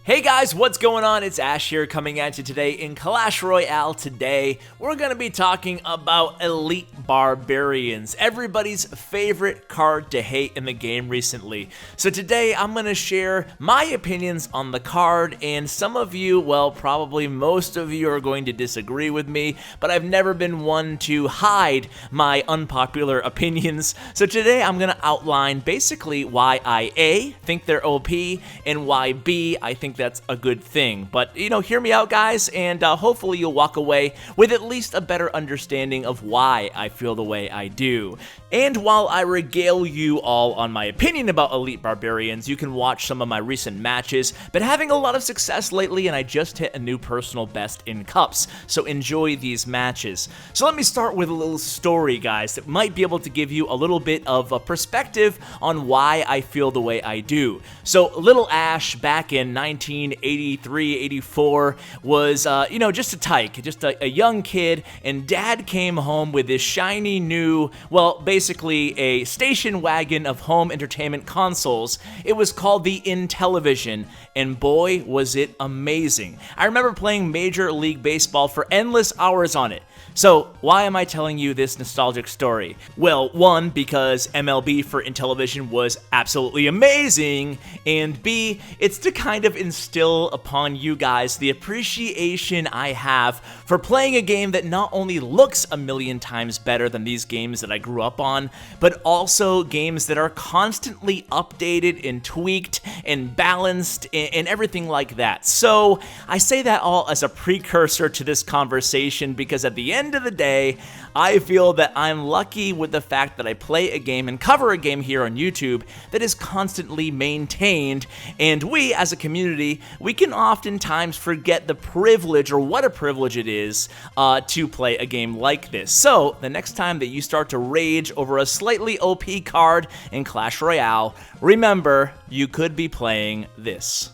Hey guys, what's going on? It's Ash here coming at you today in Clash Royale. Today, we're going to be talking about Elite Barbarians, everybody's favorite card to hate in the game recently. So today, I'm going to share my opinions on the card, and some of you, well, probably most of you are going to disagree with me, but I've never been one to hide my unpopular opinions. So today, I'm going to outline basically why I A, think they're OP, and why B, I think that's a good thing. But, hear me out, guys, and hopefully you'll walk away with at least a better understanding of why I feel the way I do. And while I regale you all on my opinion about Elite Barbarians, you can watch some of my recent matches. Been having a lot of success lately, and I just hit a new personal best in cups, so enjoy these matches. So let me start with a little story, guys, that might be able to give you a little bit of a perspective on why I feel the way I do. So little Ash back in 1983-84 was, just a tyke, just a young kid, and Dad came home with this shiny new, well, basically a station wagon of home entertainment consoles. It was called the Intellivision, and boy, was it amazing. I remember playing Major League Baseball for endless hours on it. So, why am I telling you this nostalgic story? Well, one, because MLB for Intellivision was absolutely amazing, and B, it's to kind of instill upon you guys the appreciation I have for playing a game that not only looks a million times better than these games that I grew up on, but also games that are constantly updated and tweaked and balanced and everything like that. So, I say that all as a precursor to this conversation because at the end of the day, I feel that I'm lucky with the fact that I play a game and cover a game here on YouTube that is constantly maintained, and we as a community, we can oftentimes forget the privilege or what a privilege it is to play a game like this. So the next time that you start to rage over a slightly OP card in Clash Royale, remember you could be playing this.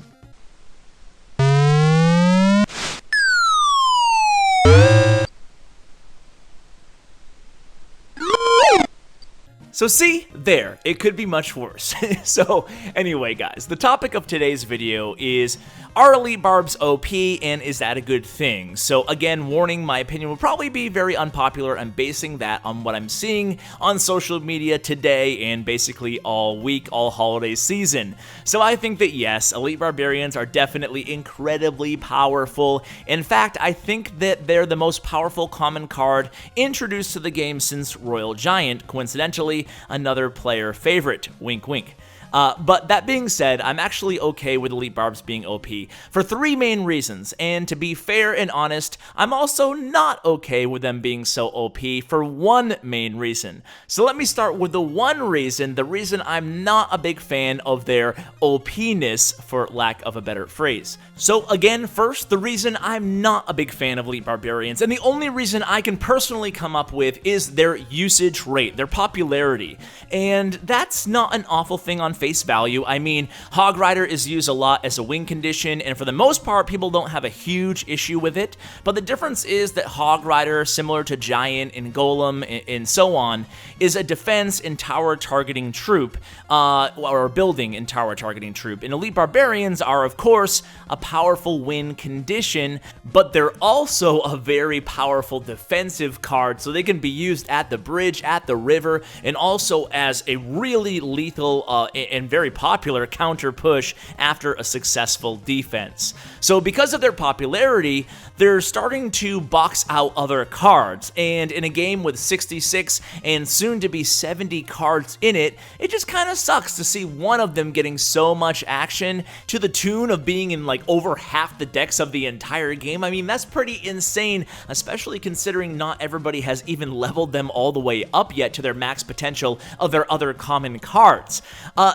So see, there, it could be much worse. So anyway, guys, the topic of today's video is, are Elite Barbs OP, and is that a good thing? So again, warning, my opinion will probably be very unpopular. I'm basing that on what I'm seeing on social media today and basically all week, all holiday season. So I think that yes, Elite Barbarians are definitely incredibly powerful. In fact, I think that they're the most powerful common card introduced to the game since Royal Giant, coincidentally, another player favorite, wink wink. But that being said, I'm actually okay with Elite Barbs being OP for three main reasons, and to be fair and honest, I'm also not okay with them being so OP for one main reason. So let me start with the one reason, the reason I'm not a big fan of their OPness, for lack of a better phrase. So again, first, the reason I'm not a big fan of Elite Barbarians, and the only reason I can personally come up with, is their usage rate, their popularity. And that's not an awful thing on face value. I mean, Hog Rider is used a lot as a win condition, and for the most part, people don't have a huge issue with it. But the difference is that Hog Rider, similar to Giant and Golem and so on, is a defense and tower targeting troop, or a building and tower targeting troop. And Elite Barbarians are, of course, a powerful win condition, but they're also a very powerful defensive card, so they can be used at the bridge, at the river, and also as a really lethal and very popular counter push after a successful defense. So because of their popularity, they're starting to box out other cards, and in a game with 66 and soon to be 70 cards in it, it just kind of sucks to see one of them getting so much action to the tune of being in like over half the decks of the entire game. I mean, that's pretty insane, especially considering not everybody has even leveled them all the way up yet to their max potential of their other common cards.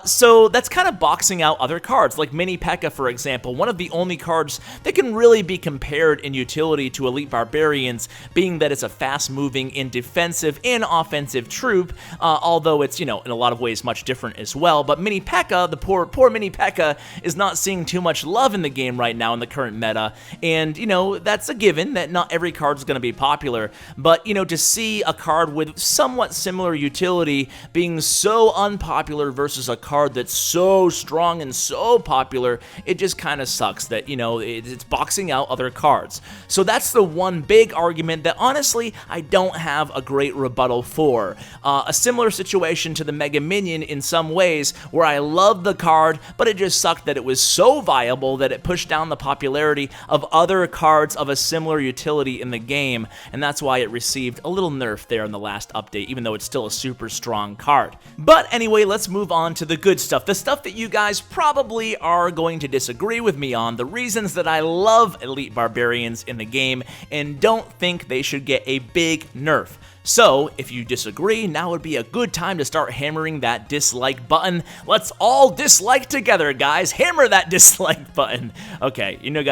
So that's kind of boxing out other cards, like Mini P.E.K.K.A, for example, one of the only cards that can really be compared in utility to Elite Barbarians, being that it's a fast-moving and defensive and offensive troop, although it's, in a lot of ways much different as well. But Mini P.E.K.K.A, the poor Mini P.E.K.K.A, is not seeing too much love in the game right now in the current meta, and, that's a given that not every card is going to be popular, but, to see a card with somewhat similar utility being so unpopular versus a card that's so strong and so popular, it just kind of sucks that, you know, it's boxing out other cards. So that's the one big argument that honestly I don't have a great rebuttal for. A similar situation to the Mega Minion in some ways, where I love the card, but it just sucked that it was so viable that it pushed down the popularity of other cards of a similar utility in the game, and that's why it received a little nerf there in the last update, even though it's still a super strong card. But anyway, let's move on to the good stuff, the stuff that you guys probably are going to disagree with me on, the reasons that I love Elite Barbarians in the game and don't think they should get a big nerf. So, if you disagree, now would be a good time to start hammering that dislike button. Let's all dislike together, guys. Hammer that dislike button. Okay, you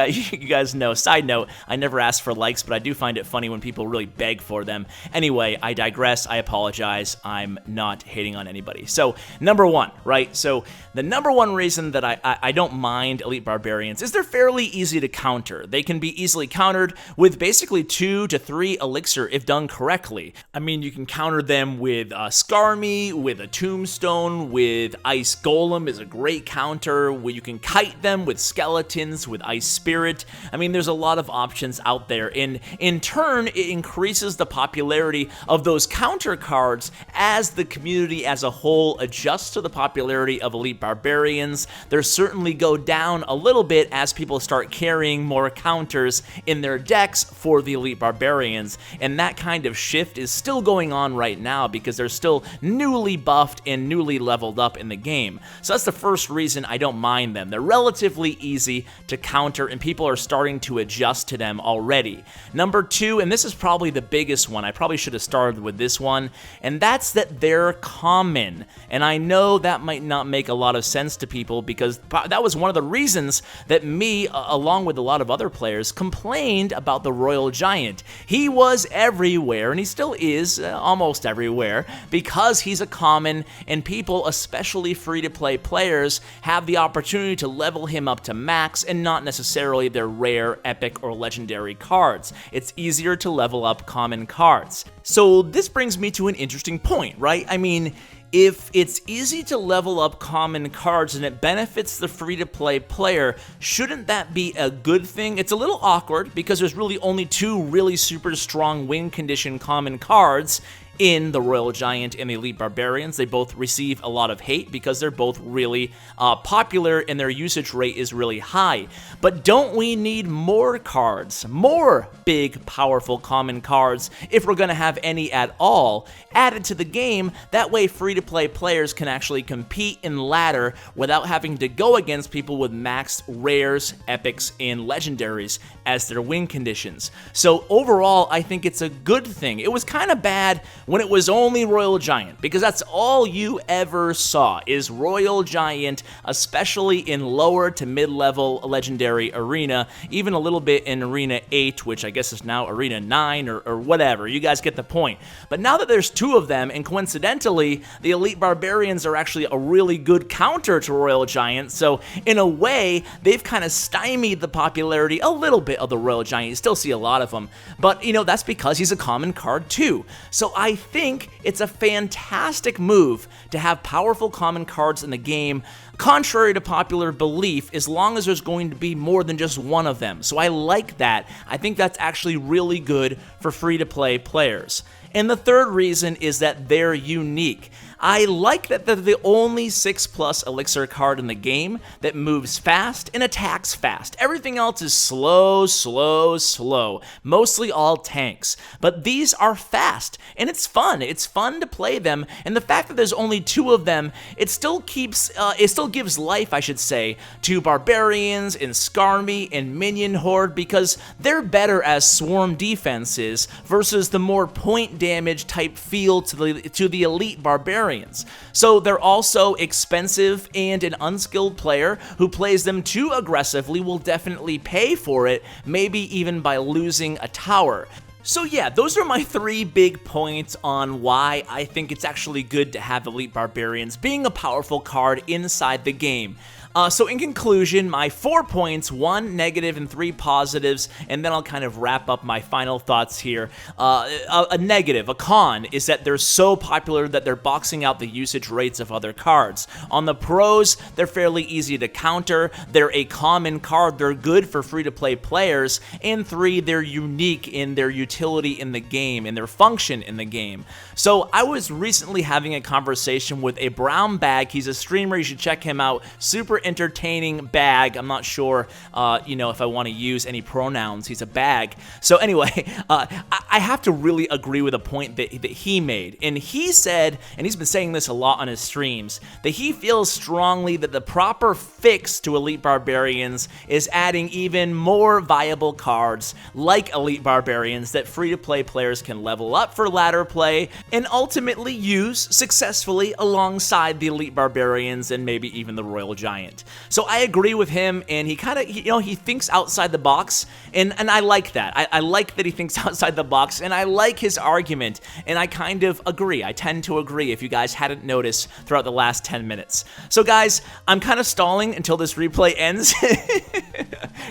guys know, side note, I never ask for likes, but I do find it funny when people really beg for them. Anyway, I digress. I apologize. I'm not hating on anybody. So, number one, right? So, the number one reason that I don't mind Elite Barbarians is they're fairly easy to counter. They can be easily countered with basically 2 to 3 elixir if done correctly. I mean, you can counter them with Skarmy, with a Tombstone, with Ice Golem is a great counter, where you can kite them with Skeletons, with Ice Spirit. I mean, there's a lot of options out there, and in turn, it increases the popularity of those counter cards as the community as a whole adjusts to the popularity of Elite Barbarians. They certainly go down a little bit as people start carrying more counters in their decks for the Elite Barbarians, and that kind of shift is still going on right now because they're still newly buffed and newly leveled up in the game. So that's the first reason I don't mind them. They're relatively easy to counter and people are starting to adjust to them already. Number 2, and this is probably the biggest one, I probably should have started with this one, and that's that they're common. And I know that might not make a lot of sense to people because that was one of the reasons that me, along with a lot of other players, complained about the Royal Giant. He was everywhere, and he still is almost everywhere because he's a common, and people, especially free-to-play players, have the opportunity to level him up to max and not necessarily their rare, epic, or legendary cards. It's easier to level up common cards. So this brings me to an interesting point, right? I mean, if it's easy to level up common cards and it benefits the free-to-play player, shouldn't that be a good thing? It's a little awkward because there's really only 2 really super strong win condition common cards in the Royal Giant and the Elite Barbarians. They both receive a lot of hate because they're both really popular and their usage rate is really high. But don't we need more cards, more big, powerful common cards, if we're going to have any at all, added to the game? That way free-to-play players can actually compete in ladder without having to go against people with maxed rares, epics, and legendaries as their win conditions. So overall, I think it's a good thing. It was kind of bad when it was only Royal Giant, because that's all you ever saw is Royal Giant, especially in lower to mid-level Legendary Arena, even a little bit in Arena 8, which I guess is now Arena 9 or whatever. You guys get the point. But now that there's 2 of them, and coincidentally, the Elite Barbarians are actually a really good counter to Royal Giant, so in a way, they've kind of stymied the popularity a little bit of the Royal Giant. You still see a lot of them, but you know, that's because he's a common card too. So I think it's a fantastic move to have powerful common cards in the game, contrary to popular belief, as long as there's going to be more than just one of them. So I like that. I think that's actually really good for free-to-play players. And the third reason is that they're unique. I like that they're the only 6+ elixir card in the game that moves fast and attacks fast. Everything else is slow, slow, slow. Mostly all tanks. But these are fast, and it's fun. It's fun to play them, and the fact that there's only 2 of them, it still gives life, I should say, to Barbarians and Skarmy and Minion Horde, because they're better as swarm defenses versus the more point damage type feel to the Elite Barbarians. So they're also expensive, and an unskilled player who plays them too aggressively will definitely pay for it, maybe even by losing a tower. So yeah, those are my 3 big points on why I think it's actually good to have Elite Barbarians being a powerful card inside the game. So in conclusion, my 4 points, 1 negative and 3 positives, and then I'll kind of wrap up my final thoughts here. A negative, a con, is that they're so popular that they're boxing out the usage rates of other cards. On the pros, they're fairly easy to counter, they're a common card, they're good for free-to-play players, and 3, they're unique in their utility in the game, in their function in the game. So I was recently having a conversation with a brown bag. He's a streamer, you should check him out. Super entertaining bag. I'm not sure, if I want to use any pronouns. He's a bag. So anyway, I have to really agree with a point that he made. And he said, and he's been saying this a lot on his streams, that he feels strongly that the proper fix to Elite Barbarians is adding even more viable cards like Elite Barbarians that free-to-play players can level up for ladder play and ultimately use successfully alongside the Elite Barbarians and maybe even the Royal Giant. So I agree with him, and he kind of, he thinks outside the box, and I like that. I like that he thinks outside the box, and I like his argument, and I kind of agree. I tend to agree, if you guys hadn't noticed throughout the last 10 minutes. So guys, I'm kind of stalling until this replay ends.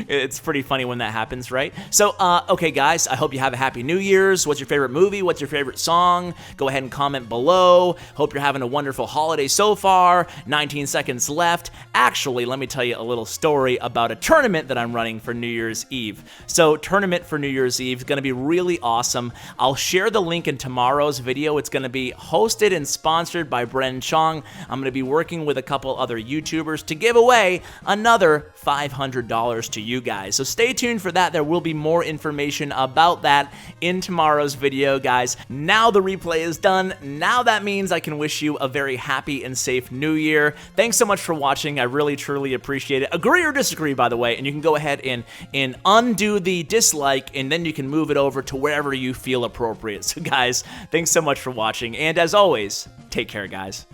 It's pretty funny when that happens, right? So, okay guys, I hope you have a happy New Year's. What's your favorite movie? What's your favorite song? Go ahead and comment below. Hope you're having a wonderful holiday so far. 19 seconds left. Actually, let me tell you a little story about a tournament that I'm running for New Year's Eve. So, tournament for New Year's Eve is going to be really awesome. I'll share the link in tomorrow's video. It's going to be hosted and sponsored by Bren Chong. I'm going to be working with a couple other YouTubers to give away another $500 to you guys. So stay tuned for that. There will be more information about that in tomorrow's video, guys. Now the replay is done. Now that means I can wish you a very happy and safe New Year. Thanks so much for watching. I really, truly appreciate it. Agree or disagree, by the way, and you can go ahead and undo the dislike, and then you can move it over to wherever you feel appropriate. So guys, thanks so much for watching, and as always, take care, guys.